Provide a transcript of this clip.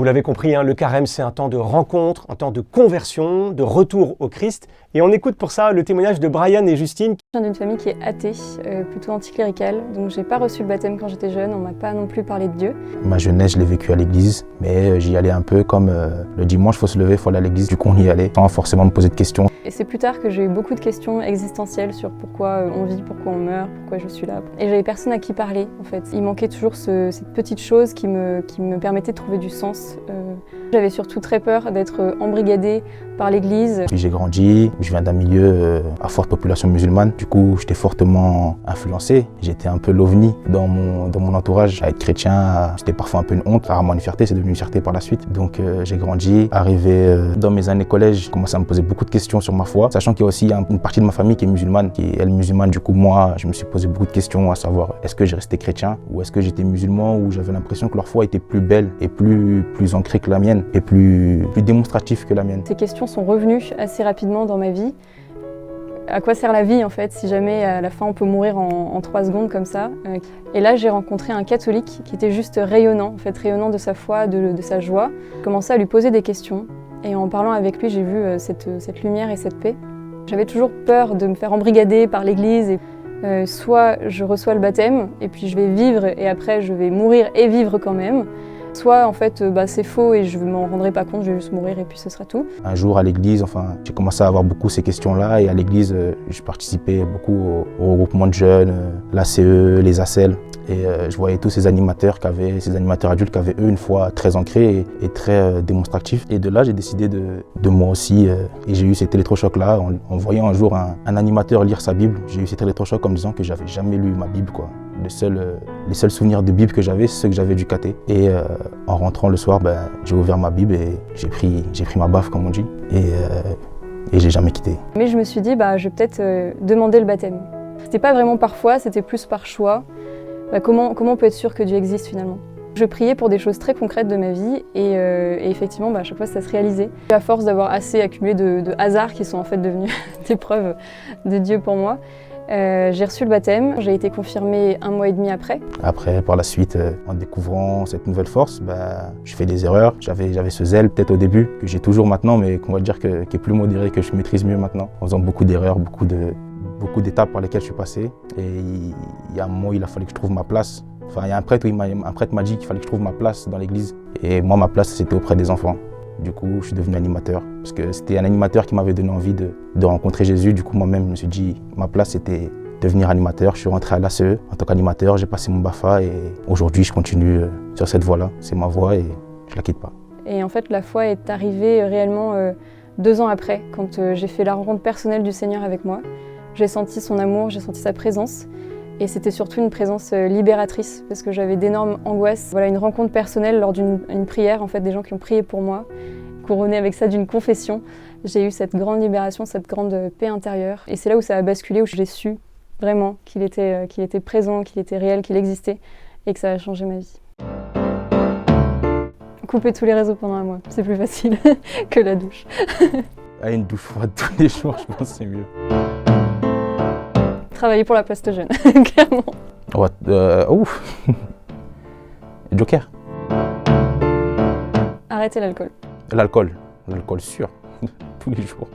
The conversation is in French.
Vous l'avez compris, le carême, c'est un temps de rencontre, un temps de conversion, de retour au Christ. Et on écoute pour ça le témoignage de Brian et Justine. Je viens d'une famille qui est athée, plutôt anticléricale, donc j'ai pas reçu le baptême quand j'étais jeune, on m'a pas non plus parlé de Dieu. Ma jeunesse, je l'ai vécue à l'église, mais j'y allais un peu comme le dimanche, il faut se lever, il faut aller à l'église. Du coup, on y allait sans forcément me poser de questions. Et c'est plus tard que j'ai eu beaucoup de questions existentielles sur pourquoi on vit, pourquoi on meurt, pourquoi je suis là. Et j'avais personne à qui parler, en fait. Il manquait toujours cette petite chose qui me permettait de trouver du sens. J'avais surtout très peur d'être embrigadée par l'église. Puis j'ai grandi, je viens d'un milieu à forte population musulmane. Du coup, j'étais fortement influencé. J'étais un peu l'ovni dans mon entourage. À être chrétien, c'était parfois un peu une honte, rarement une fierté, c'est devenu une fierté par la suite. Donc j'ai grandi. Arrivé dans mes années collège, j'ai commencé à me poser beaucoup de questions sur ma foi, sachant qu'il y a aussi une partie de ma famille qui est musulmane, qui est musulmane. Du coup, moi, je me suis posé beaucoup de questions, à savoir est-ce que j'ai resté chrétien ou est-ce que j'étais musulman, ou j'avais l'impression que leur foi était plus belle et plus ancrée que la mienne et plus démonstrative que la mienne. Ces questions sont revenues assez rapidement dans ma vie. À quoi sert la vie en fait, si jamais à la fin on peut mourir en 3 secondes comme ça. Et là j'ai rencontré un catholique qui était juste rayonnant, en fait, rayonnant de sa foi, de sa joie. J'ai commencé à lui poser des questions et en parlant avec lui j'ai vu cette lumière et cette paix. J'avais toujours peur de me faire embrigader par l'église. Soit je reçois le baptême et puis je vais vivre et après je vais mourir et vivre quand même. Soit en fait c'est faux et je ne m'en rendrai pas compte, je vais juste mourir et puis ce sera tout. Un jour à l'église, j'ai commencé à avoir beaucoup ces questions-là, et à l'église, je participais beaucoup au regroupement de jeunes, l'ACE, les ACEL, et je voyais tous ces animateurs adultes qui avaient eux une foi très ancrée et très démonstrative. Et de là, j'ai décidé de moi aussi, et j'ai eu cet électrochoc-là en voyant un jour un animateur lire sa Bible. J'ai eu cet électrochoc en me disant que j'avais jamais lu ma Bible, quoi. Les seuls souvenirs de Bible que j'avais, c'est ceux que j'avais du caté. Et en rentrant le soir, j'ai ouvert ma Bible et j'ai pris ma baffe, comme on dit, et j'ai jamais quitté. Mais je me suis dit, je vais peut-être demander le baptême. C'était pas vraiment par foi, c'était plus par choix. Comment on peut être sûr que Dieu existe finalement? Je priais pour des choses très concrètes de ma vie et effectivement, à chaque fois, ça se réalisait. À force d'avoir assez accumulé de hasards qui sont en fait devenus des preuves de Dieu pour moi, j'ai reçu le baptême, j'ai été confirmée 1 mois et demi après. Après, par la suite, en découvrant cette nouvelle force, je fais des erreurs. J'avais ce zèle peut-être au début, que j'ai toujours maintenant, mais qu'on va dire qui est plus modéré, que je maîtrise mieux maintenant. En faisant beaucoup d'erreurs, beaucoup d'étapes par lesquelles je suis passé. Et il y a un moment où il a fallu que je trouve ma place. Enfin, il y a un prêtre m'a dit qu'il fallait que je trouve ma place dans l'église. Et moi, ma place, c'était auprès des enfants. Du coup, je suis devenu animateur, parce que c'était un animateur qui m'avait donné envie de rencontrer Jésus. Du coup, moi-même, je me suis dit, ma place, c'était devenir animateur. Je suis rentré à l'ACE en tant qu'animateur, j'ai passé mon BAFA et aujourd'hui, je continue sur cette voie-là. C'est ma voie et je la quitte pas. Et en fait, la foi est arrivée réellement 2 ans après, quand j'ai fait la rencontre personnelle du Seigneur avec moi. J'ai senti son amour, j'ai senti sa présence. Et c'était surtout une présence libératrice, parce que j'avais d'énormes angoisses. Voilà, une rencontre personnelle lors d'une prière, en fait, des gens qui ont prié pour moi, couronnée avec ça d'une confession. J'ai eu cette grande libération, cette grande paix intérieure. Et c'est là où ça a basculé, où j'ai su vraiment qu'il était présent, qu'il était réel, qu'il existait, et que ça a changé ma vie. Couper tous les réseaux pendant 1 mois, c'est plus facile que la douche. Une douche froide tous les jours, je pense que c'est mieux. Travailler pour la Poste Jeune, clairement. Joker. Arrêter l'alcool. L'alcool sûr, tous les jours.